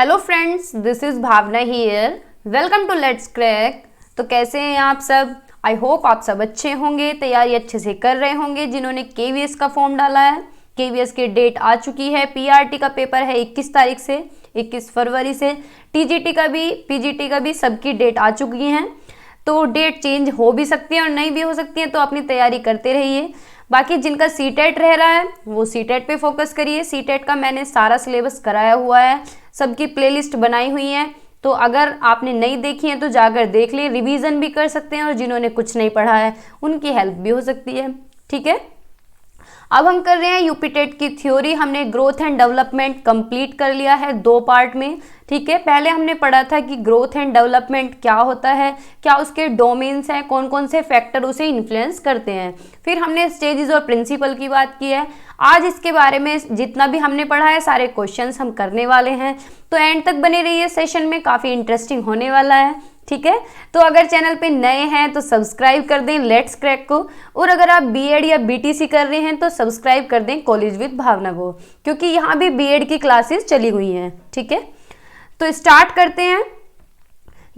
Hello friends, this is Bhavna here. Welcome to let's crack. तो कैसे हैं आप सब? आई होप आप सब अच्छे होंगे, तैयारी अच्छे से कर रहे होंगे। जिन्होंने केवीएस का फॉर्म डाला है, केवीएस की डेट आ चुकी है। पीआरटी का पेपर है 21 तारीख से, 21 फरवरी से। टीजीटी का भी, पीजीटी का भी, सबकी डेट आ चुकी हैं। तो डेट चेंज हो भी सकती है और नहीं भी हो सकती है, तो अपनी तैयारी करते रहिए। बाकी जिनका सीटेट रह रहा है वो सीटेट पे फोकस करिए। सीटेट का मैंने सारा सिलेबस कराया हुआ है, सबकी प्लेलिस्ट बनाई हुई है। तो अगर आपने नहीं देखी है तो जाकर देख लिए, रिवीजन भी कर सकते हैं और जिन्होंने कुछ नहीं पढ़ा है उनकी हेल्प भी हो सकती है। ठीक है, अब हम कर रहे हैं यूपी टेट की थ्योरी। हमने ग्रोथ एंड डेवलपमेंट कंप्लीट कर लिया है 2 पार्ट में। ठीक है, पहले हमने पढ़ा था कि ग्रोथ एंड डेवलपमेंट क्या होता है, क्या उसके डोमेन्स हैं, कौन कौन से फैक्टर उसे इन्फ्लुएंस करते हैं। फिर हमने स्टेजेस और प्रिंसिपल की बात की है। आज इसके बारे में जितना भी हमने पढ़ा है सारे क्वेश्चंस हम करने वाले हैं, तो एंड तक बने रहिए, सेशन में काफ़ी इंटरेस्टिंग होने वाला है। ठीक है, तो अगर चैनल पे नए हैं तो सब्सक्राइब कर दें लेट्स क्रैक को, और अगर आप बीएड या बीटीसी कर रहे हैं तो सब्सक्राइब कर दें कॉलेज विद भावना को, क्योंकि यहाँ भी बीएड की क्लासेस चली हुई हैं। ठीक है, तो स्टार्ट करते हैं।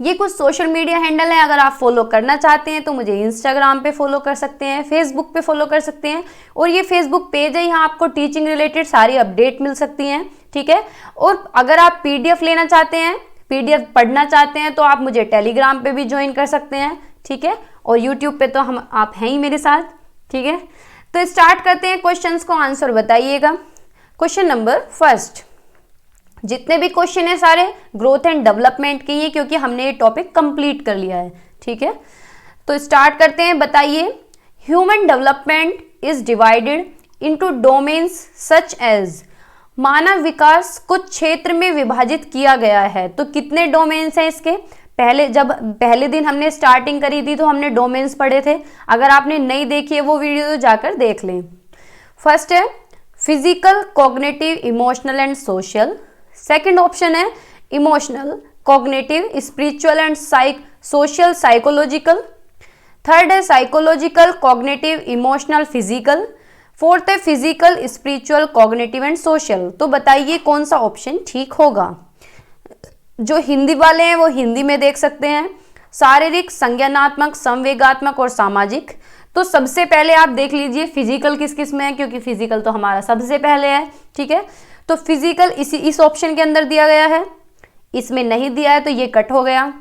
ये कुछ सोशल मीडिया हैंडल है, अगर आप फॉलो करना चाहते हैं तो मुझे इंस्टाग्राम पे फॉलो कर सकते हैं, फेसबुक पे फॉलो कर सकते हैं, और ये फेसबुक पेज है, यहाँ आपको टीचिंग रिलेटेड सारी अपडेट मिल सकती हैं। ठीक है, और अगर आप पीडीएफ लेना चाहते हैं, पीडीएफ पढ़ना चाहते हैं, तो आप मुझे टेलीग्राम पे भी ज्वाइन कर सकते हैं। ठीक है, और यूट्यूब पे तो आप हैं ही मेरे साथ। ठीक है, तो स्टार्ट करते हैं। क्वेश्चंस को आंसर बताइएगा। क्वेश्चन नंबर फर्स्ट, जितने भी क्वेश्चन है सारे ग्रोथ एंड डेवलपमेंट के ही, क्योंकि हमने ये टॉपिक कंप्लीट कर लिया है। ठीक है, तो स्टार्ट करते हैं। बताइए, human development is divided into domains such as. मानव विकास कुछ क्षेत्र में विभाजित किया गया है, तो कितने डोमेन्स हैं इसके? पहले दिन हमने स्टार्टिंग करी थी तो हमने डोमेन्स पढ़े थे। अगर आपने नहीं देखी है वो वीडियो तो जाकर देख लें। फर्स्ट है physical, cognitive, emotional and social. Second option है emotional, cognitive, spiritual and social, psychological. Third है psychological, cognitive, emotional, physical. Fourth है physical, spiritual, cognitive and social. तो बताइए कौन सा ऑप्शन ठीक होगा। जो हिंदी वाले हैं वो हिंदी में देख सकते हैं, शारीरिक, संज्ञानात्मक, संवेगात्मक और सामाजिक। तो सबसे पहले आप देख लीजिए फिजिकल किस किस में है, क्योंकि फिजिकल तो हमारा सबसे पहले है। ठीक है, तो फिजिकल इस ऑप्शन के अंदर दिया गया है, इसमें नहीं दिया है तो ये कट हो गया,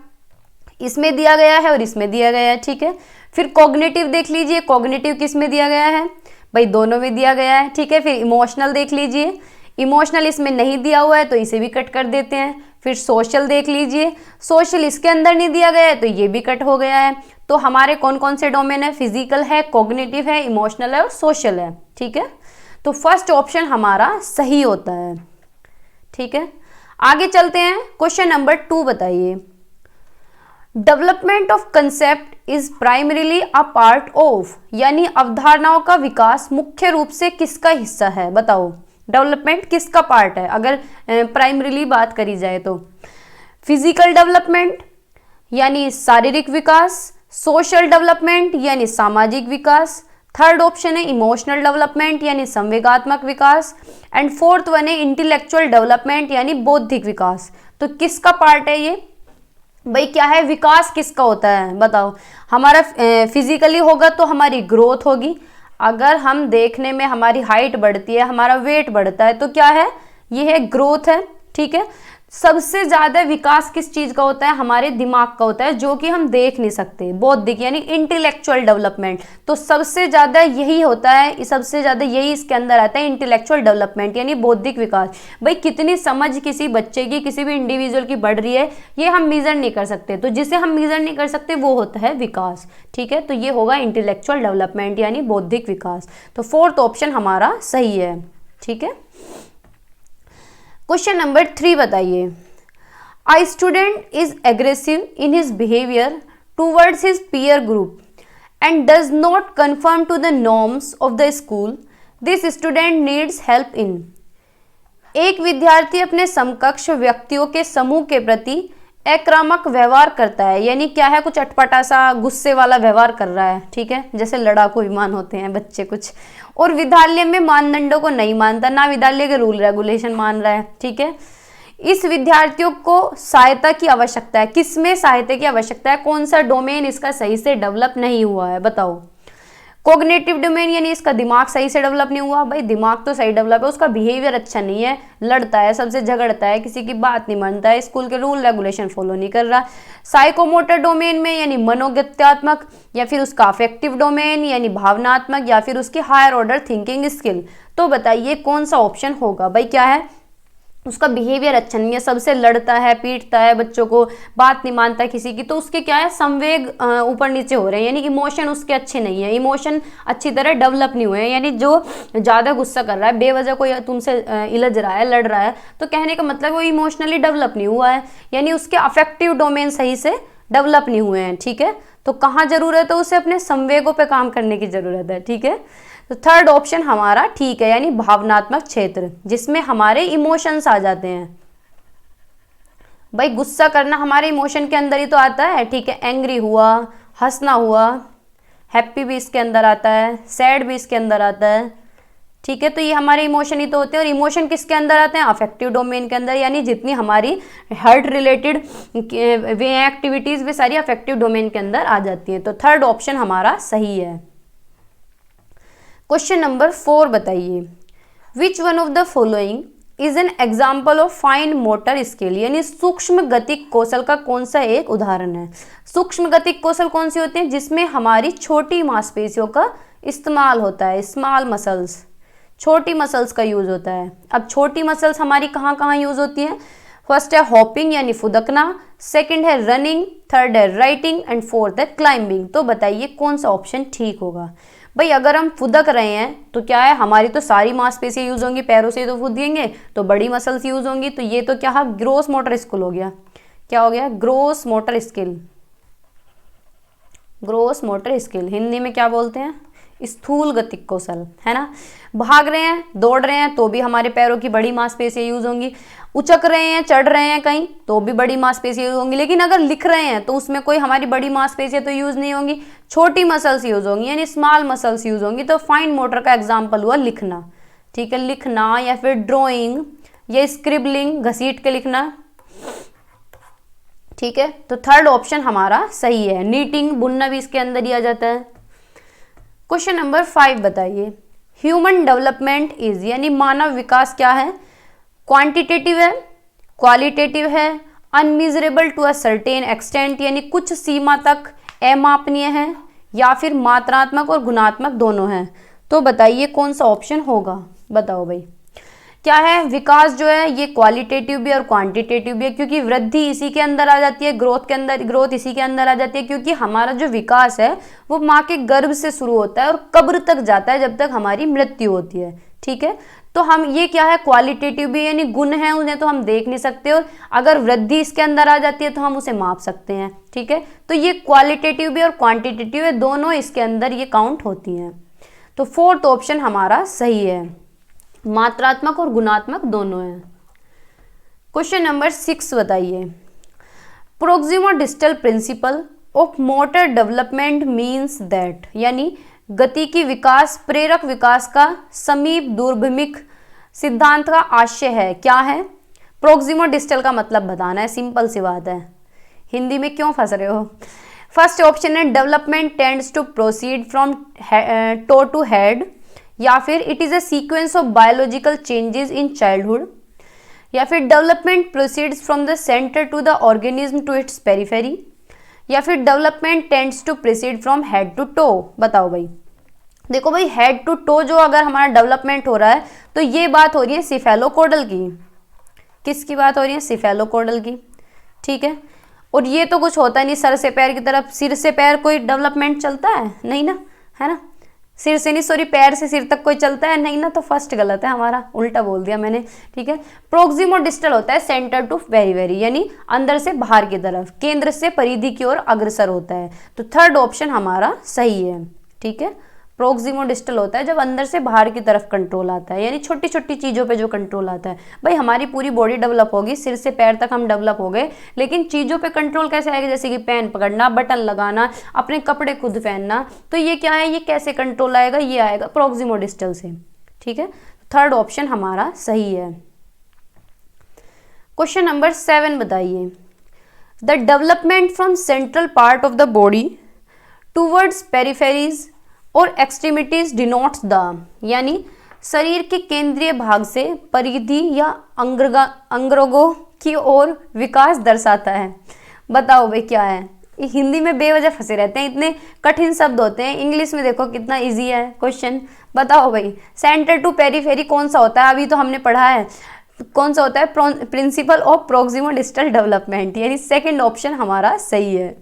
इसमें दिया गया है और इसमें दिया गया है। ठीक है, फिर कॉग्निटिव देख लीजिए, कॉग्निटिव किस में दिया गया है? भाई दोनों में दिया गया है। ठीक है, फिर इमोशनल देख लीजिए, इमोशनल इसमें नहीं दिया हुआ है तो इसे भी कट कर देते हैं। फिर सोशल देख लीजिए, सोशल इसके अंदर नहीं दिया गया है तो ये भी कट हो गया है। तो हमारे कौन कौन से डोमेन है? फिजिकल है, कॉग्निटिव है, इमोशनल है और सोशल है। ठीक है, तो फर्स्ट ऑप्शन हमारा सही होता है। ठीक है, आगे चलते हैं। क्वेश्चन नंबर 2 बताइए, development of concept is primarily a part of, यानी अवधारणाओं का विकास मुख्य रूप से किसका हिस्सा है? बताओ, डेवलपमेंट किसका पार्ट है अगर प्राइमरीली बात करी जाए तो? फिजिकल डेवलपमेंट यानी शारीरिक विकास, सोशल डेवलपमेंट यानी सामाजिक विकास, थर्ड ऑप्शन है इमोशनल डेवलपमेंट यानी संवेगात्मक विकास, एंड फोर्थ वन है इंटेलेक्चुअल डेवलपमेंट यानी बौद्धिक विकास। तो किसका पार्ट है ये? भाई क्या है, विकास किसका होता है बताओ? हमारा फिजिकली होगा तो हमारी ग्रोथ होगी। अगर हम देखने में हमारी हाइट बढ़ती है, हमारा वेट बढ़ता है, तो क्या है? ये है ग्रोथ है। ठीक है, सबसे ज्यादा विकास किस चीज का होता है? हमारे दिमाग का होता है, जो कि हम देख नहीं सकते। बौद्धिक यानी इंटेलेक्चुअल डेवलपमेंट, तो सबसे ज्यादा यही होता है, सबसे ज्यादा यही इसके अंदर आता है, इंटेलेक्चुअल डेवलपमेंट यानी बौद्धिक विकास। भाई कितनी समझ किसी बच्चे की, किसी भी इंडिविजुअल की बढ़ रही है, ये हम मेजर नहीं कर सकते, तो जिसे हम मेजर नहीं कर सकते वो होता है विकास। ठीक है, तो ये होगा इंटेलेक्चुअल डेवलपमेंट यानी बौद्धिक विकास। तो फोर्थ ऑप्शन हमारा सही है। ठीक है, क्वेश्चन नंबर 3 बताइए, a student is aggressive in his behaviour towards his peer group and does not conform to the norms of the school, this student needs help in. एक विद्यार्थी अपने समकक्ष व्यक्तियों के समूह के प्रति आक्रामक व्यवहार करता है, यानी क्या है, कुछ अटपटा सा गुस्से वाला व्यवहार कर रहा है। ठीक है, जैसे लड़ाकू विमान होते हैं बच्चे कुछ, और विद्यालय में मानदंडों को नहीं मानता, ना विद्यालय के रूल रेगुलेशन मान रहा है। ठीक है, इस विद्यार्थियों को सहायता की आवश्यकता है। किसमें सहायता की आवश्यकता है? कौन सा डोमेन इसका सही से डेवलप नहीं हुआ है, बताओ। कोग्निटिव डोमेन यानी इसका दिमाग सही से डेवलप नहीं हुआ। भाई दिमाग तो सही डेवलप है, उसका बिहेवियर अच्छा नहीं है, लड़ता है, सबसे झगड़ता है, किसी की बात नहीं मानता है, स्कूल के रूल रेगुलेशन फॉलो नहीं कर रहा। साइकोमोटर डोमेन में यानी मनोगत्यात्मक, या फिर उसका अफेक्टिव डोमेन यानी भावनात्मक, या फिर उसकी हायर ऑर्डर थिंकिंग स्किल। तो बताइए कौन सा ऑप्शन होगा? भाई क्या है? उसका बिहेवियर अच्छा नहीं है, सबसे लड़ता है, पीटता है बच्चों को, बात नहीं मानता किसी की। तो उसके क्या है? संवेग ऊपर नीचे हो रहे हैं, यानी इमोशन उसके अच्छे नहीं है, इमोशन अच्छी तरह डेवलप नहीं हुए हैं। यानी जो ज़्यादा गुस्सा कर रहा है, बेवजह कोई तुमसे इलझ रहा है, लड़ रहा है, तो कहने का मतलब वो इमोशनली डेवलप नहीं हुआ है, यानी उसके अफेक्टिव डोमेन सही से डेवलप नहीं हुए हैं। ठीक है, तो कहाँ जरूरत है? उसे अपने संवेगों पर काम करने की जरूरत है। ठीक है, तो थर्ड ऑप्शन हमारा ठीक है, यानी भावनात्मक क्षेत्र, जिसमें हमारे इमोशंस आ जाते हैं। भाई गुस्सा करना हमारे इमोशन के अंदर ही तो आता है। ठीक है, एंग्री हुआ, हंसना हुआ, हैप्पी भी इसके अंदर आता है, सैड भी इसके अंदर आता है। ठीक है, तो ये हमारे इमोशन ही तो होते हैं। और इमोशन किसके अंदर आते हैं? अफेक्टिव डोमेन के अंदर, यानी जितनी हमारी हार्ट रिलेटेड वे एक्टिविटीज वे सारी अफेक्टिव डोमेन के अंदर आ जाती हैं। तो थर्ड ऑप्शन हमारा सही है। क्वेश्चन नंबर 4 बताइए, which one of the following is an example of fine motor skill, यानी सूक्ष्म गतिक कौशल का कौन सा एक उदाहरण है? सूक्ष्म गतिक कौशल कौन सी होते हैं? जिसमें हमारी छोटी मांसपेशियों का इस्तेमाल होता है, स्मॉल मसल्स, छोटी मसल्स का यूज होता है। अब छोटी मसल्स हमारी कहाँ कहाँ यूज होती हैं? फर्स्ट है हॉपिंग यानी फुदकना, सेकंड है रनिंग, थर्ड है राइटिंग एंड फोर्थ है क्लाइंबिंग। तो बताइए कौन सा ऑप्शन ठीक होगा? भाई अगर हम फुदक रहे हैं तो क्या है? हमारी तो सारी मांसपेशियां यूज होंगी, पैरों से तो फुदेंगे, तो बड़ी मसल्स यूज होंगी। तो ये तो क्या है? ग्रोस मोटर स्किल हो गया। क्या हो गया? Gross motor skill. Gross motor skill Hindi में क्या बोलते हैं? स्थूल गतिक कौशल, है ना। भाग रहे हैं, दौड़ रहे हैं, तो भी हमारे पैरों की बड़ी मांसपेशियां यूज होंगी। उचक रहे हैं, चढ़ रहे हैं कहीं, तो भी बड़ी मांसपेशियां यूज होंगी। लेकिन अगर लिख रहे हैं तो उसमें कोई हमारी बड़ी मांसपेशियां तो यूज नहीं होंगी, छोटी मसल्स यूज होंगी, यानी स्मॉल मसल्स यूज होंगी। तो फाइन मोटर का एग्जाम्पल हुआ लिखना। ठीक है, लिखना या फिर ड्रॉइंग या स्क्रिबलिंग, घसीट के लिखना। ठीक है, तो थर्ड ऑप्शन हमारा सही है। नीटिंग, बुनना भी इसके अंदर ही आ जाता है। क्वेश्चन नंबर 5 बताइए, ह्यूमन डेवलपमेंट इज, यानी मानव विकास क्या है? क्वांटिटेटिव है, क्वालिटेटिव है, unmeasurable to a certain extent, यानी कुछ सीमा तक अमापनीय है, या फिर मात्रात्मक और गुणात्मक दोनों है। तो बताइए कौन सा ऑप्शन होगा? बताओ भाई क्या है? विकास जो है ये क्वालिटेटिव भी और क्वांटिटेटिव भी है, क्योंकि वृद्धि इसी के अंदर आ जाती है, ग्रोथ के अंदर, ग्रोथ इसी के अंदर आ जाती है। क्योंकि हमारा जो विकास है वो माँ के गर्भ से शुरू होता है और कब्र तक जाता है, जब तक हमारी मृत्यु होती है। ठीक है, तो हम ये क्या है? क्वालिटेटिव भी, यानी गुण है उन्हें तो हम देख नहीं सकते, और अगर वृद्धि इसके अंदर आ जाती है तो हम उसे माप सकते हैं। ठीक है, तो ये क्वालिटेटिव भी और क्वांटिटेटिव है, दोनों इसके अंदर ये काउंट होती हैं। तो फोर्थ ऑप्शन हमारा सही है, मात्रात्मक और गुणात्मक दोनों हैं। क्वेश्चन नंबर 6 बताइए, proximodistal principle of motor development means that, यानी गति की विकास, प्रेरक विकास का समीप दूरभूमिक सिद्धांत का आशय है। क्या है? प्रोक्सिमोडिस्टल का मतलब बताना है, सिंपल सी बात है। हिंदी में क्यों फंस रहे हो? फर्स्ट ऑप्शन है development tends to proceed from toe to head, या फिर it is a sequence of biological changes in childhood, या फिर development proceeds from the centre to the organism to its periphery, या फिर development tends to proceed from head to toe. बताओ भाई। देखो भाई, हेड टू टो जो अगर हमारा डेवलपमेंट हो रहा है तो ये बात हो रही है सिफेलोकोडल की। किसकी बात हो रही है? सिफेलोकोडल की। ठीक है, और ये तो कुछ होता नहीं सर से पैर की तरफ, सिर से पैर कोई डेवलपमेंट चलता है नहीं ना, है ना। सिर से नहीं, सॉरी, पैर से सिर तक कोई चलता है नहीं ना, तो फर्स्ट गलत है हमारा, उल्टा बोल दिया मैंने। ठीक है, प्रोक्सिमोडिस्टल होता है सेंटर टू पेरिफेरी, यानी अंदर से बाहर की तरफ, केंद्र से परिधि की ओर अग्रसर होता है। तो थर्ड ऑप्शन हमारा सही है। ठीक है, प्रोक्सिमोडिस्टल होता है जब अंदर से बाहर की तरफ कंट्रोल आता है, यानी छोटी छोटी चीज़ों पे जो कंट्रोल आता है। भाई हमारी पूरी बॉडी डेवलप होगी, सिर से पैर तक हम डेवलप हो गए, लेकिन चीज़ों पे कंट्रोल कैसे आएगा? जैसे कि पेन पकड़ना, बटन लगाना, अपने कपड़े खुद पहनना, तो ये क्या है? ये कैसे कंट्रोल आएगा? ये आएगा प्रोक्सिमोडिस्टल से। ठीक है, थर्ड ऑप्शन हमारा सही है। क्वेश्चन नंबर 7 बताइए, the development from central part of the body towards peripheries और एक्सट्रीमिटीज डिनोट्स द, यानी शरीर के केंद्रीय भाग से परिधि या अंगों की ओर विकास दर्शाता है। बताओ भाई क्या है। हिंदी में बेवजह फंसे रहते हैं, इतने कठिन शब्द होते हैं, इंग्लिश में देखो कितना इजी है क्वेश्चन। बताओ भाई सेंटर टू पेरिफेरी कौन सा होता है, अभी तो हमने पढ़ा है कौन सा होता है, प्रिंसिपल ऑफ प्रोक्सिमो डिस्टल डेवलपमेंट, यानी सेकंड ऑप्शन हमारा सही है।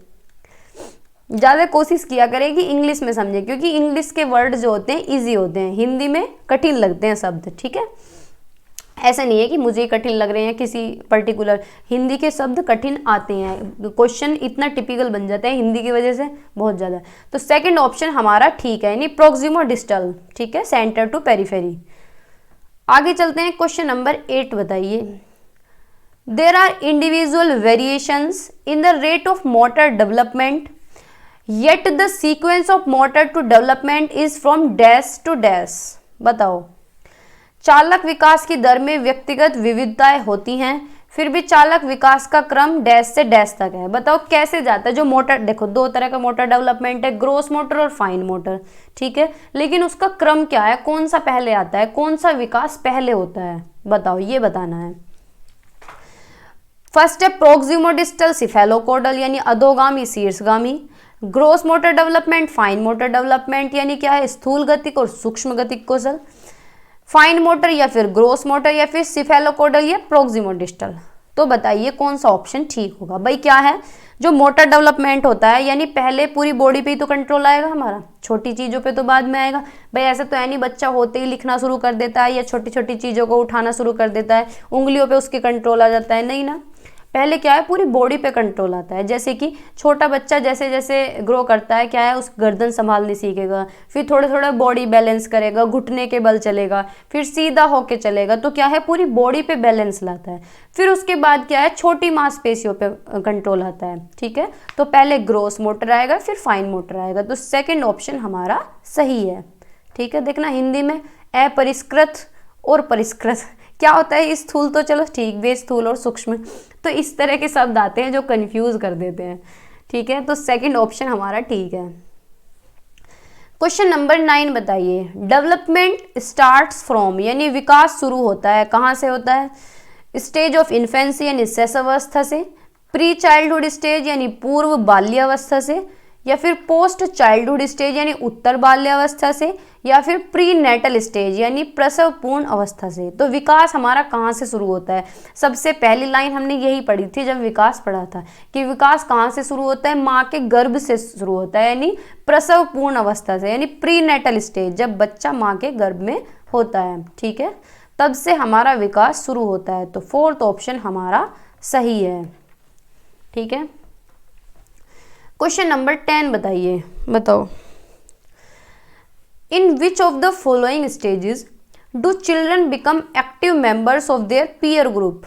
ज़्यादा कोशिश किया करें कि इंग्लिश में समझे, क्योंकि इंग्लिश के वर्ड जो होते हैं इजी होते हैं, हिंदी में कठिन लगते हैं शब्द, ठीक है। ऐसा नहीं है कि मुझे कठिन लग रहे हैं किसी पर्टिकुलर, हिंदी के शब्द कठिन आते हैं, क्वेश्चन इतना टिपिकल बन जाता है हिंदी की वजह से बहुत ज़्यादा। तो सेकंड ऑप्शन हमारा ठीक है, यानी प्रोक्सिमो डिस्टल, ठीक है, सेंटर टू पेरिफेरी। आगे चलते हैं, क्वेश्चन नंबर 8 बताइए, there are individual variations in the rate of motor development yet the sequence of motor to development is from dash to dash. बताओ, चालक विकास की दर में व्यक्तिगत विविधताएं होती हैं, फिर भी चालक विकास का क्रम डैश से डैश तक है। बताओ कैसे जाता है। जो मोटर, देखो दो तरह का मोटर डेवलपमेंट है, ग्रोस मोटर और फाइन मोटर, ठीक है, लेकिन उसका क्रम क्या है, कौन सा पहले आता है, कौन सा विकास पहले होता है, बताओ ये बताना है। फर्स्ट है प्रोक्सिमोडिस्टल सिफेलोकोडल, यानी अधोगामी शीर्षगामी। Gross motor development, fine motor development, यानी क्या है, स्थूल गतिक और सूक्ष्म गतिक कौशल। फाइन मोटर या फिर ग्रोस मोटर या फिर सिफेलोकोडल या प्रोक्सिमोडिस्टल। तो बताइए कौन सा ऑप्शन ठीक होगा। भाई क्या है, जो मोटर डेवलपमेंट होता है यानी पहले पूरी बॉडी पे ही तो कंट्रोल आएगा हमारा, छोटी चीज़ों पे तो बाद में आएगा। भाई ऐसा तो है नहीं बच्चा होते ही लिखना शुरू कर देता है या छोटी छोटी चीज़ों को उठाना शुरू कर देता है, उंगलियों पे उसके कंट्रोल आ जाता है, नहीं ना। पहले क्या है, पूरी बॉडी पे कंट्रोल आता है। जैसे कि छोटा बच्चा जैसे जैसे ग्रो करता है, क्या है, उस गर्दन संभालनी सीखेगा, फिर थोड़ा थोड़ा बॉडी बैलेंस करेगा, घुटने के बल चलेगा, फिर सीधा होके चलेगा, तो क्या है, पूरी बॉडी पे बैलेंस लाता है। फिर उसके बाद क्या है, छोटी मांसपेशियों पे कंट्रोल आता है, ठीक है। तो पहले ग्रोस मोटर आएगा, फिर फाइन मोटर आएगा, तो सेकेंड ऑप्शन हमारा सही है, ठीक है। देखना हिंदी में अपरिष्कृत और परिष्कृत क्या होता है, स्थूल तो चलो ठीक, वे स्थूल और सूक्ष्म, तो इस तरह के शब्द आते हैं जो कंफ्यूज कर देते हैं, ठीक है। तो सेकंड ऑप्शन हमारा ठीक है। क्वेश्चन नंबर 9 बताइए, डेवलपमेंट स्टार्ट्स फ्रॉम, यानी विकास शुरू होता है, कहाँ से होता है, स्टेज ऑफ इन्फेंसी यानी शैशवावस्था से, प्री चाइल्डहुड स्टेज यानी पूर्व बाल्यावस्था से, या फिर पोस्ट चाइल्डहुड स्टेज यानी उत्तर बाल्यावस्था से, या फिर प्री नेटल स्टेज यानी प्रसव पूर्ण अवस्था से। तो विकास हमारा कहाँ से शुरू होता है, सबसे पहली लाइन हमने यही पढ़ी थी जब विकास पढ़ा था कि विकास कहाँ से शुरू होता है, माँ के गर्भ से शुरू होता है, यानी प्रसव पूर्ण अवस्था से, यानी प्री नेटल स्टेज, जब बच्चा माँ के गर्भ में होता है, ठीक है, तब से हमारा विकास शुरू होता है। तो फोर्थ ऑप्शन हमारा सही है, ठीक है। क्वेश्चन नंबर 10 बताइए, बताओ, in which of the following stages do children become active members of their peer group.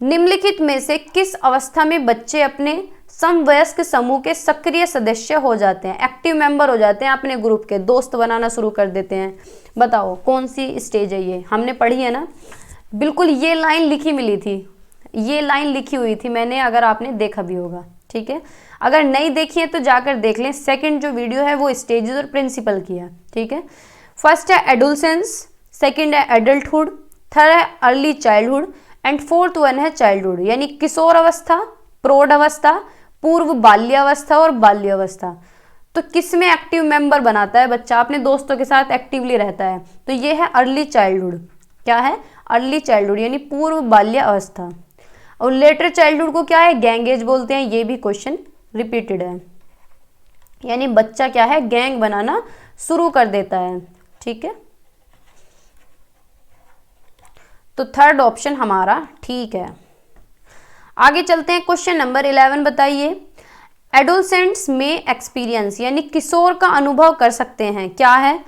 निम्नलिखित में से किस अवस्था में बच्चे अपने समवयस्क समूह के सक्रिय सदस्य हो जाते हैं, एक्टिव मेंबर हो जाते हैं, अपने ग्रुप के दोस्त बनाना शुरू कर देते हैं। बताओ कौन सी स्टेज है ये, हमने पढ़ी है ना, बिल्कुल ये लाइन लिखी मिली थी, ये लाइन लिखी हुई थी मैंने, अगर आपने देखा भी होगा, ठीक है। अगर नहीं देखी है तो जाकर देख लें, सेकंड जो वीडियो है वो स्टेजेस और प्रिंसिपल की है, ठीक है। फर्स्ट है एडोलसेंस, सेकंड है एडल्टहुड, थर्ड है early childhood and fourth one है चाइल्डहुड, यानी किशोर अवस्था, प्रौढ़ अवस्था, पूर्व बाल्यावस्था और बाल्यावस्था। तो किस में एक्टिव मेंबर बनाता है बच्चा, अपने दोस्तों के साथ एक्टिवली रहता है, तो ये है अर्ली चाइल्डहुड। क्या है, अर्ली चाइल्डहुड यानी पूर्व बाल्य अवस्था। और लेटर चाइल्डहुड को क्या है, गैंग एज बोलते हैं, ये भी क्वेश्चन रिपीटेड है, यानी बच्चा क्या है, गैंग बनाना शुरू कर देता है, ठीक है। तो थर्ड ऑप्शन हमारा ठीक है। आगे चलते हैं, क्वेश्चन नंबर 11 बताइए, एडोलसेंट्स में एक्सपीरियंस, यानी किशोर का अनुभव कर सकते हैं, क्या है,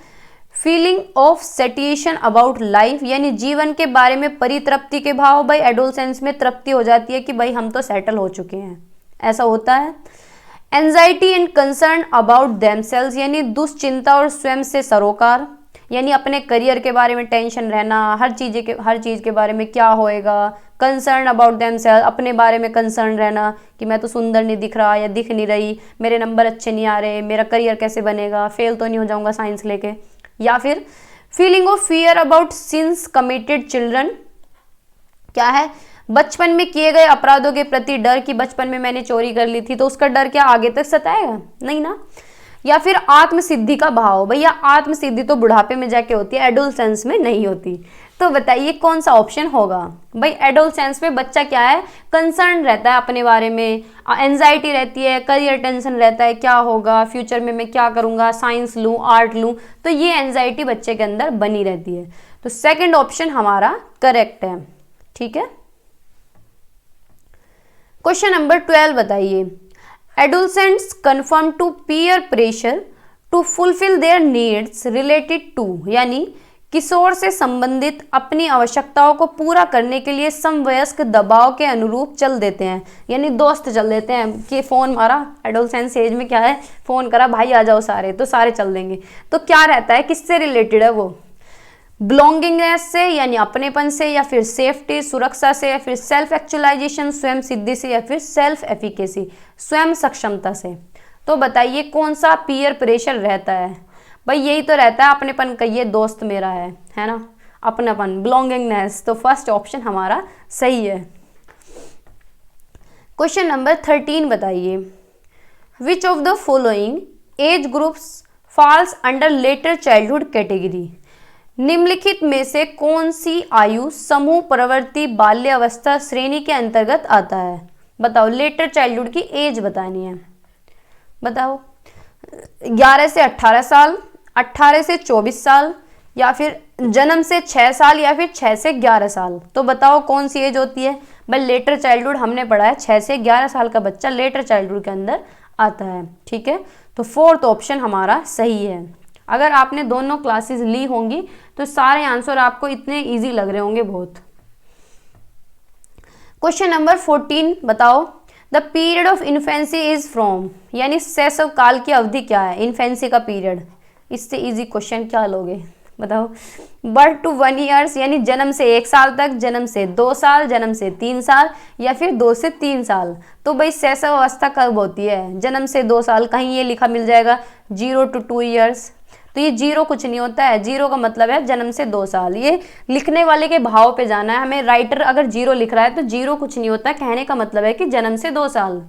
फीलिंग ऑफ सेटिएशन अबाउट लाइफ, यानी जीवन के बारे में परितृप्ति के भाव। भाई एडोलसेंस में तृप्ति हो जाती है कि भाई हम तो सेटल हो चुके हैं, ऐसा होता है। Anxiety and concern about themselves, यानी दुश्चिंता और स्वयं से सरोकार। यानी अपने करियर के बारे में टेंशन रहना, हर चीज़ के बारे में क्या होएगा, कंसर्न अबाउट देमसेल्फ, अपने बारे में कंसर्न रहना कि मैं तो सुंदर नहीं दिख रहा या दिख नहीं रही, मेरे नंबर अच्छे नहीं आ रहे, मेरा करियर कैसे बनेगा, फेल तो नहीं हो जाऊंगा साइंस लेके। या फिर feeling of fear about since committed children, क्या है, बचपन में किए गए अपराधों के प्रति डर कि बचपन में मैंने चोरी कर ली थी तो उसका डर क्या आगे तक सताएगा, नहीं ना। या फिर आत्मसिद्धि का भाव, भैया आत्मसिद्धि तो बुढ़ापे में जाके होती है, एडोलसेंस में नहीं होती। तो बताइए कौन सा ऑप्शन होगा। भाई एडोलसेंस में बच्चा क्या है, कंसर्न रहता है अपने बारे में, एंजाइटी रहती है, करियर टेंशन रहता है, क्या होगा फ्यूचर में, मैं क्या करूंगा, साइंस लूँ आर्ट लूँ, तो ये एंजाइटी बच्चे के अंदर बनी रहती है। तो सेकंड ऑप्शन हमारा करेक्ट है, ठीक है। क्वेश्चन नंबर 12 बताइए, adolescents conform to peer pressure to fulfil their needs related to, यानी किशोर से संबंधित अपनी आवश्यकताओं को पूरा करने के लिए समवयस्क दबाव के अनुरूप चल देते हैं, यानी दोस्त चल देते हैं कि फ़ोन मारा, एडोलसेंस एज में क्या है, फ़ोन करा भाई आ जाओ सारे, तो सारे चल देंगे। तो क्या रहता है, किससे रिलेटेड है वो, बिलोंगिंगनेस से यानी अपनेपन से, या फिर सेफ्टी सुरक्षा से, या फिर सेल्फ एक्चुअलाइजेशन स्वयं सिद्धि से, या फिर सेल्फ एफिकेसी स्वयं सक्षमता से। तो बताइए कौन सा पीयर प्रेशर रहता है। भाई यही तो रहता है अपनेपन का, ये दोस्त मेरा है ना, अपनापन, बिलोंगिंगनेस। तो फर्स्ट ऑप्शन हमारा सही है। क्वेश्चन नंबर 13 बताइए, which of the following age groups falls under letter childhood category, निम्नलिखित में से कौन सी आयु समूह प्रवृत्ति बाल्यावस्था श्रेणी के अंतर्गत आता है। बताओ, लेटर चाइल्डहुड की एज बतानी है, बताओ 11 से 18 साल, 18 से 24 साल, या फिर जन्म से 6 साल, या फिर 6 से 11 साल। तो बताओ कौन सी एज होती है। भाई लेटर चाइल्डहुड हमने पढ़ा है 6 से 11 साल का बच्चा लेटर चाइल्डहुड के अंदर आता है, ठीक है। तो फोर्थ ऑप्शन हमारा सही है। अगर आपने दोनों क्लासेस ली होंगी तो सारे आंसर आपको इतने इजी लग रहे होंगे बहुत। क्वेश्चन नंबर 14 बताओ, the period of infancy is from, यानी शैशव काल की अवधि क्या है, इन्फेंसी का पीरियड। इससे इजी क्वेश्चन क्या लोगे बताओ। बर्थ टू 1 ईयर्स, यानी जन्म से 1 साल तक, जन्म से 2 साल, जन्म से 3 साल, या फिर 2 से 3 साल। तो भाई शैशव अवस्था कब होती है, जन्म से 2 साल, कहीं ये लिखा मिल जाएगा 0 to 2 ईयर्स, तो ये 0 कुछ नहीं होता है, 0 का मतलब है जन्म से 2 साल। ये लिखने वाले के भाव पे जाना है हमें, राइटर अगर 0 लिख रहा है तो 0 कुछ नहीं होता, कहने का मतलब है कि जन्म से 2 साल,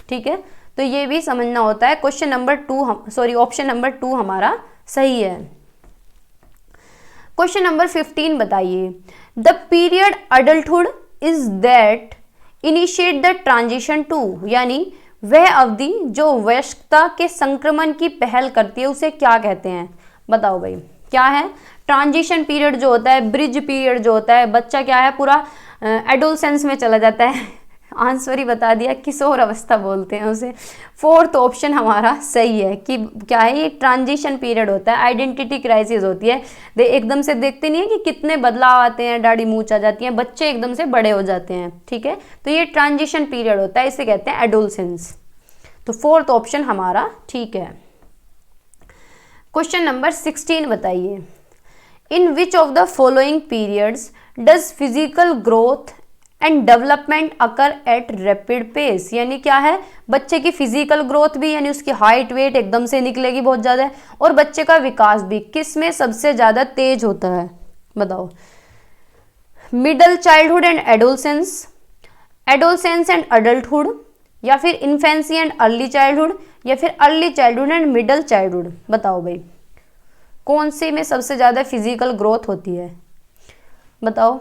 ठीक है। तो ये भी समझना होता है। क्वेश्चन नंबर 2 ऑप्शन नंबर 2 हमारा सही है। क्वेश्चन नंबर 15 बताइए, the period adulthood is that initiate the transition to, यानी वह अवधि जो वयस्कता के संक्रमण की पहल करती है उसे क्या कहते हैं। बताओ भाई क्या है। ट्रांजिशन पीरियड जो होता है, ब्रिज पीरियड जो होता है, बच्चा क्या है पूरा एडोलसेंस में चला जाता है, आंसर ही बता दिया, किशोर अवस्था बोलते हैं उसे। फोर्थ ऑप्शन हमारा सही है कि क्या है, ये ट्रांजिशन पीरियड होता है, आइडेंटिटी क्राइसिस होती है। एकदम से देखते नहीं है कि कितने बदलाव आते हैं, दाढ़ी मूंछ आ जाती है, बच्चे एकदम से बड़े हो जाते हैं, ठीक है। तो ये ट्रांजिशन पीरियड होता है, इसे कहते हैं एडोलसेंस। तो फोर्थ ऑप्शन हमारा ठीक है। क्वेश्चन नंबर 16 बताइए, in which of the following periods does physical growth and development occur at rapid pace, यानी क्या है, बच्चे की फिजिकल ग्रोथ भी, यानी उसकी हाइट वेट एकदम से निकलेगी बहुत ज़्यादा, और बच्चे का विकास भी किस में सबसे ज़्यादा तेज होता है। बताओ, middle childhood and adolescence, adolescence and adulthood, या फिर इन्फेंसी एंड अर्ली चाइल्डहुड, या फिर early childhood and middle childhood. बताओ भाई कौन से में सबसे ज़्यादा फिजिकल ग्रोथ होती है। बताओ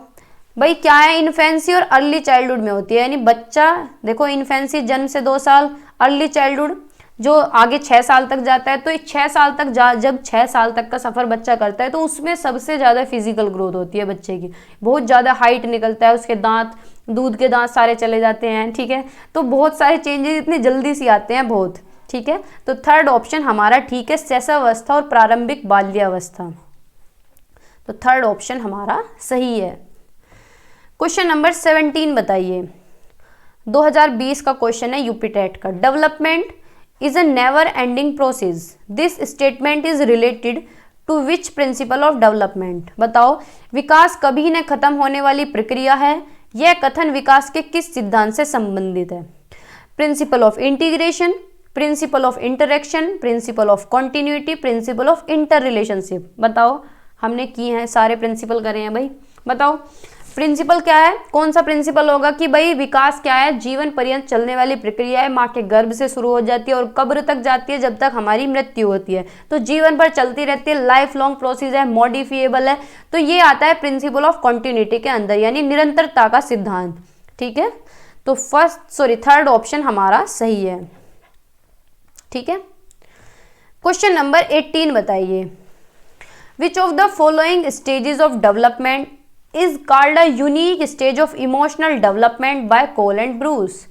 भाई क्या है, इन्फेंसी और अर्ली चाइल्डहुड में होती है, यानी बच्चा देखो इन्फेंसी जन्म से 2 साल, अर्ली चाइल्डहुड जो आगे 6 साल तक जाता है, तो 6 साल तक जब 6 साल तक का सफ़र बच्चा करता है तो उसमें सबसे ज़्यादा फिजिकल ग्रोथ होती है बच्चे की, बहुत ज़्यादा हाइट निकलता है, उसके दांत, दूध के दांत सारे चले जाते हैं, ठीक है। तो बहुत सारे चेंजेस इतने जल्दी से आते हैं बहुत, ठीक है। तो थर्ड ऑप्शन हमारा ठीक है, शैशवावस्था और प्रारंभिक बाल्यावस्था। तो थर्ड ऑप्शन हमारा सही है। क्वेश्चन नंबर 17 बताइए, 2020 का क्वेश्चन है यूपी टेट का। Development is a never ending process, this statement is related to which principle of development. बताओ विकास कभी न खत्म होने वाली प्रक्रिया है, यह कथन विकास के किस सिद्धांत से संबंधित है? Principle of integration, principle of interaction, principle of continuity, principle of inter relationship. बताओ, हमने किए हैं, सारे प्रिंसिपल करे हैं भाई। बताओ प्रिंसिपल क्या है, कौन सा प्रिंसिपल होगा कि भाई विकास क्या है, जीवन पर्यंत चलने वाली प्रक्रिया है, माँ के गर्भ से शुरू हो जाती है और कब्र तक जाती है जब तक हमारी मृत्यु होती है, तो जीवन भर चलती रहती है, लाइफ लॉन्ग प्रोसेस है, मॉडिफिएबल है, तो ये आता है प्रिंसिपल ऑफ कॉन्टिन्यूटी के अंदर, यानी निरंतरता का सिद्धांत। ठीक है, तो थर्ड ऑप्शन हमारा सही है। ठीक है, क्वेश्चन नंबर 18 बताइए, which of the following stages of development is called a unique stage of emotional development by Cole and Bruce.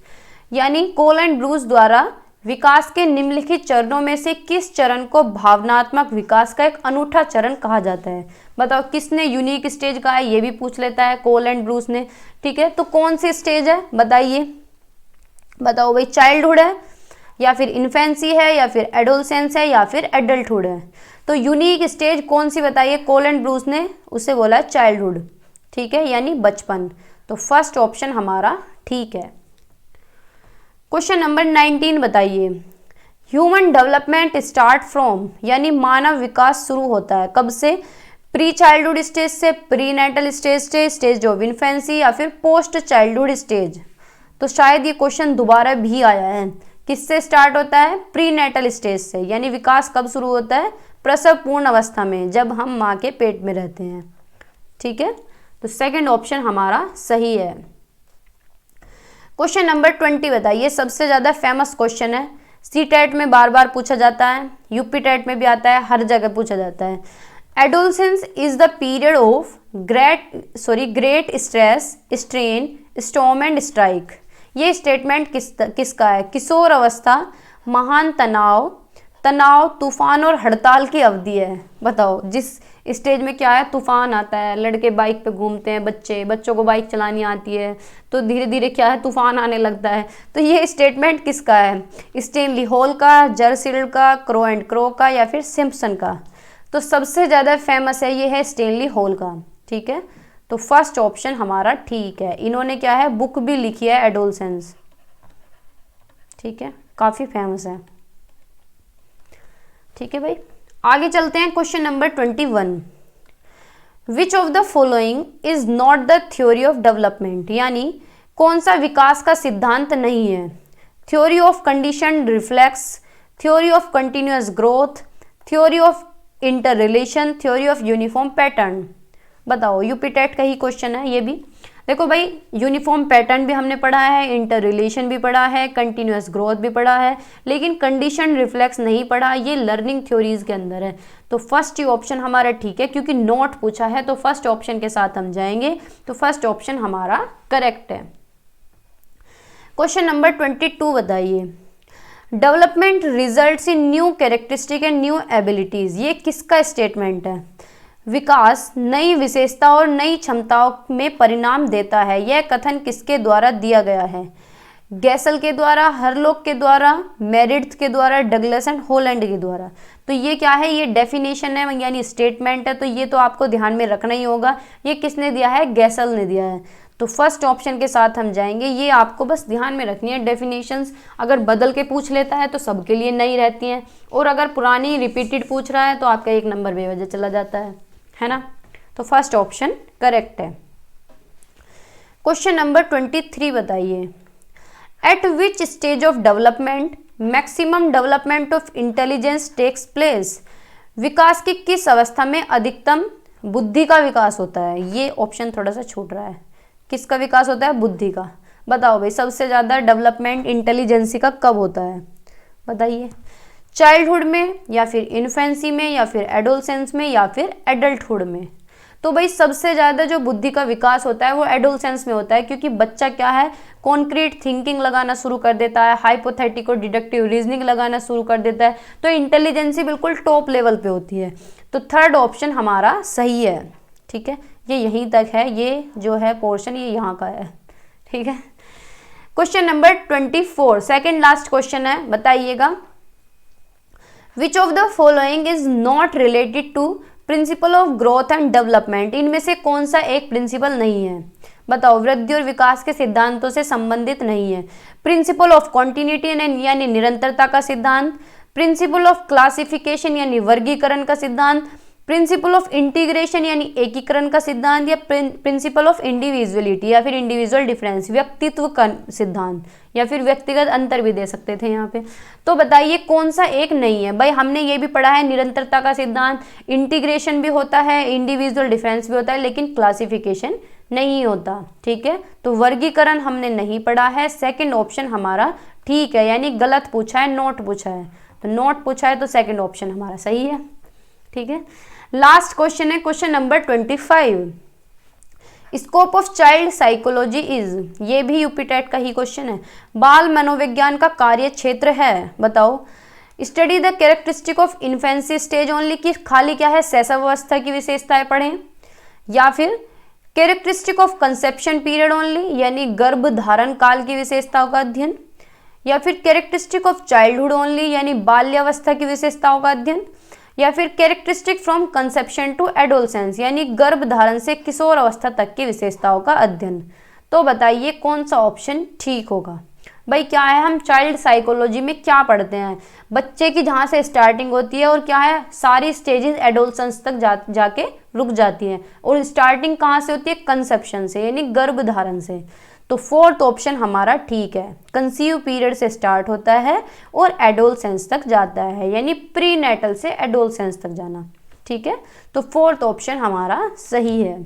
यानी कोल एंड ब्रूस द्वारा विकास के निम्नलिखित चरणों में से किस चरण को भावनात्मक विकास का एक अनूठा चरण कहा जाता है? बताओ किसने यूनिक स्टेज कहा है, ये भी पूछ लेता है कोल एंड ब्रूस ने। ठीक है, तो कौन सी स्टेज है बताइए, बताओ भाई, चाइल्डहुड है या फिर इन्फेंसी है या फिर एडोलसेंस है या फिर एडल्टहुड है? तो यूनिक स्टेज कौन सी बताइए, कोल एंड ब्रूस ने उसे बोला है चाइल्डहुड। ठीक है, यानी बचपन। तो फर्स्ट ऑप्शन हमारा ठीक है। क्वेश्चन नंबर 19 बताइए, ह्यूमन डेवलपमेंट स्टार्ट फ्रॉम, यानी मानव विकास शुरू होता है कब से? प्री चाइल्डहुड स्टेज से, प्री नेटल स्टेज से, स्टेज ऑफ इन्फेंसी या फिर पोस्ट चाइल्डहुड स्टेज? तो शायद ये क्वेश्चन दोबारा भी आया है। किससे स्टार्ट होता है? प्री नेटल स्टेज से, यानी विकास कब शुरू होता है? प्रसव पूर्ण अवस्था में, जब हम माँ के पेट में रहते हैं। ठीक है, तो सेकंड ऑप्शन हमारा सही है। क्वेश्चन नंबर 20 बताइए, सबसे ज्यादा फेमस क्वेश्चन है, सी टेट में बार बार पूछा जाता है, यूपी टेट में भी आता है, हर जगह पूछा जाता है। Adolescence is the period of great stress, strain, storm and strike. ये स्टेटमेंट किसका है? किशोर अवस्था, महान तनाव, तूफान और हड़ताल की अवधि है। बताओ जिस स्टेज में क्या है, तूफान आता है, लड़के बाइक पे घूमते हैं, बच्चों को बाइक चलानी आती है, तो धीरे धीरे क्या है, तूफान आने लगता है। तो ये स्टेटमेंट किसका है? स्टेनली हॉल का, जर्सिल्ड का, क्रो एंड क्रो का या फिर सिम्पसन का? तो सबसे ज़्यादा फेमस है, ये है स्टेनली हॉल का। ठीक है, तो फर्स्ट ऑप्शन हमारा ठीक है। इन्होंने क्या है, बुक भी लिखी है एडोलसेंस। ठीक है, काफ़ी फेमस है। ठीक है भाई, आगे चलते हैं। Question number 21, which of the following is not the theory of development, यानी कौन सा विकास का सिद्धांत नहीं है? Theory of condition reflex, theory of continuous growth, theory of inter relation, theory of uniform pattern. बताओ, यूपी टेट का ही क्वेश्चन है ये भी। देखो भाई, यूनिफॉर्म पैटर्न भी हमने पढ़ा है, इंटर रिलेशन भी पढ़ा है, कंटिन्यूअस ग्रोथ भी पढ़ा है, लेकिन कंडीशन रिफ्लेक्स नहीं पढ़ा, ये लर्निंग थ्योरीज के अंदर है। तो फर्स्ट ही ऑप्शन हमारा ठीक है, क्योंकि नोट पूछा है तो फर्स्ट ऑप्शन के साथ हम जाएंगे, तो फर्स्ट ऑप्शन हमारा करेक्ट है। क्वेश्चन नंबर 22 बताइए, development results in new characteristic and new abilities, ये किसका स्टेटमेंट है? विकास नई विशेषता और नई क्षमताओं में परिणाम देता है, यह कथन किसके द्वारा दिया गया है? गैसल के द्वारा, हरलॉक के द्वारा, मेरिट के द्वारा, डगलस एंड होलैंड के द्वारा? तो ये क्या है, ये डेफिनेशन है यानी स्टेटमेंट है, तो ये तो आपको ध्यान में रखना ही होगा। ये किसने दिया है? गैसल ने दिया है। तो फर्स्ट ऑप्शन के साथ हम जाएंगे। ये आपको बस ध्यान में रखनी है, डेफिनेशंस अगर बदल के पूछ लेता है तो सबके लिए नई रहती हैं, और अगर पुरानी रिपीटेड पूछ रहा है तो आपका एक नंबर बेवजह चला जाता है ना? तो फर्स्ट ऑप्शन करेक्ट है। क्वेश्चन नंबर 23 बताइए, at which stage of development maximum development of intelligence takes place? विकास की किस अवस्था में अधिकतम बुद्धि का विकास होता है? ये ऑप्शन थोड़ा सा छूट रहा है। किसका विकास होता है? बुद्धि का। बताओ भाई, सबसे ज़्यादा डेवलपमेंट इंटेलिजेंसी का कब होता है? बताइए, चाइल्डहुड में या फिर इन्फेंसी में या फिर एडोलसेंस में या फिर एडल्टहुड में? तो भाई सबसे ज़्यादा जो बुद्धि का विकास होता है वो एडोलसेंस में होता है, क्योंकि बच्चा क्या है, कॉन्क्रीट थिंकिंग लगाना शुरू कर देता है, हाइपोथेटिक और डिडक्टिव रीजनिंग लगाना शुरू कर देता है, तो इंटेलिजेंसी बिल्कुल टॉप लेवल पे होती है। तो थर्ड ऑप्शन हमारा सही है। ठीक है, ये यहीं तक है, ये जो है पोर्शन ये यहाँ का है। ठीक है, question number 24 second last question है, बताइएगा, which of the following is not related to principle of growth and development, इनमें से कौन सा एक प्रिंसिपल नहीं है? बताओ, वृद्धि और विकास के सिद्धांतों से संबंधित नहीं है। प्रिंसिपल ऑफ कॉन्टिन्यूटी यानी निरंतरता का सिद्धांत, प्रिंसिपल ऑफ क्लासिफिकेशन यानी वर्गीकरण का सिद्धांत, प्रिंसिपल ऑफ इंटीग्रेशन यानी एकीकरण का सिद्धांत, या प्रिंसिपल ऑफ इंडिविजुअलिटी या फिर इंडिविजुअल डिफरेंस व्यक्तित्व का सिद्धांत, या फिर व्यक्तिगत अंतर भी दे सकते थे यहाँ पे। तो बताइए कौन सा एक नहीं है? भाई हमने ये भी पढ़ा है निरंतरता का सिद्धांत, इंटीग्रेशन भी होता है, इंडिविजुअल डिफरेंस भी होता है, लेकिन क्लासिफिकेशन नहीं होता। ठीक है, तो वर्गीकरण हमने नहीं पढ़ा है। सेकंड ऑप्शन हमारा ठीक है, यानी गलत पूछा है, नोट पूछा है। तो नोट पूछा है तो सेकंड ऑप्शन हमारा सही है। ठीक है, लास्ट क्वेश्चन है question number 25। Scope of child psychology is, ये भी यूपी टेट का ही क्वेश्चन है। बाल मनोविज्ञान का कार्य क्षेत्र है। बताओ, study the characteristic of infancy stage only, की खाली क्या है शैशवावस्था की विशेषताएं पढ़ें, या फिर characteristic of conception period only यानी गर्भ धारण काल की विशेषताओं का अध्ययन, या फिर कैरेक्टरिस्टिक ऑफ चाइल्डहुड ओनली यानी बाल्यावस्था की विशेषताओं का अध्ययन, या फिर characteristic from conception to adolescence यानी गर्भ धारण से किशोर अवस्था तक की विशेषताओं का अध्ययन। तो बताइए कौन सा ऑप्शन ठीक होगा? भाई क्या है, हम चाइल्ड साइकोलॉजी में क्या पढ़ते हैं? बच्चे की जहाँ से स्टार्टिंग होती है और क्या है सारी स्टेजेस एडोलसेंस तक जाके रुक जाती हैं, और स्टार्टिंग कहाँ से होती है? कंसेप्शन से यानी गर्भ धारण से। तो फोर्थ ऑप्शन हमारा ठीक है, कंसीव पीरियड से स्टार्ट होता है और एडोलसेंस तक जाता है, यानी प्री नेटल से एडोलसेंस तक जाना। ठीक है, तो फोर्थ ऑप्शन हमारा सही है।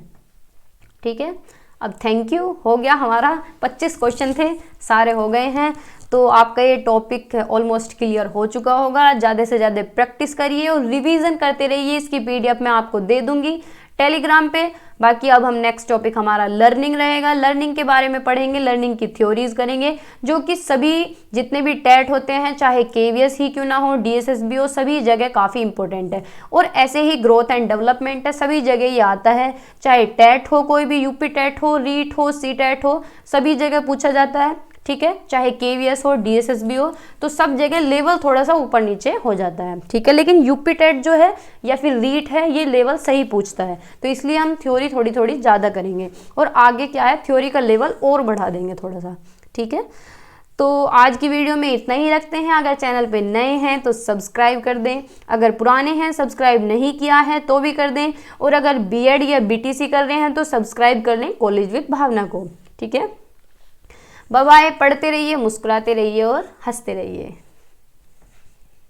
ठीक है, अब थैंक यू, हो गया हमारा 25 क्वेश्चन थे, सारे हो गए हैं। तो आपका ये टॉपिक ऑलमोस्ट क्लियर हो चुका होगा। ज़्यादा से ज़्यादा प्रैक्टिस करिए और रिवीजन करते रहिए। इसकी पीडीएफ मैं आपको दे दूंगी टेलीग्राम पे। बाकी अब हम नेक्स्ट टॉपिक हमारा लर्निंग रहेगा। लर्निंग के बारे में पढ़ेंगे, लर्निंग की थ्योरीज करेंगे, जो कि सभी जितने भी टेट होते हैं, चाहे केवीएस ही क्यों ना हो, डीएसएसबी हो, सभी जगह काफ़ी इंपॉर्टेंट है। और ऐसे ही ग्रोथ एंड डेवलपमेंट है, सभी जगह ये आता है, चाहे टेट हो, कोई भी यूपी टेट हो, रीट हो, सी टेट हो, सभी जगह पूछा जाता है। ठीक है, चाहे केवीएस हो, डीएसएसबी हो, तो सब जगह लेवल थोड़ा सा ऊपर नीचे हो जाता है। ठीक है, लेकिन यूपी टेट जो है या फिर रीट है, ये लेवल सही पूछता है, तो इसलिए हम थ्योरी थोड़ी थोड़ी ज़्यादा करेंगे और आगे क्या है थ्योरी का लेवल और बढ़ा देंगे थोड़ा सा। ठीक है, तो आज की वीडियो में इतना ही रखते हैं। अगर चैनल पे नए हैं तो सब्सक्राइब कर दें, अगर पुराने हैं सब्सक्राइब नहीं किया है तो भी कर दें, और अगर बीएड या बीटीसी कर रहे हैं तो सब्सक्राइब कर लें कॉलेज विद भावना को। ठीक है, बाय बाय, पढ़ते रहिए, मुस्कुराते रहिए और हंसते रहिए।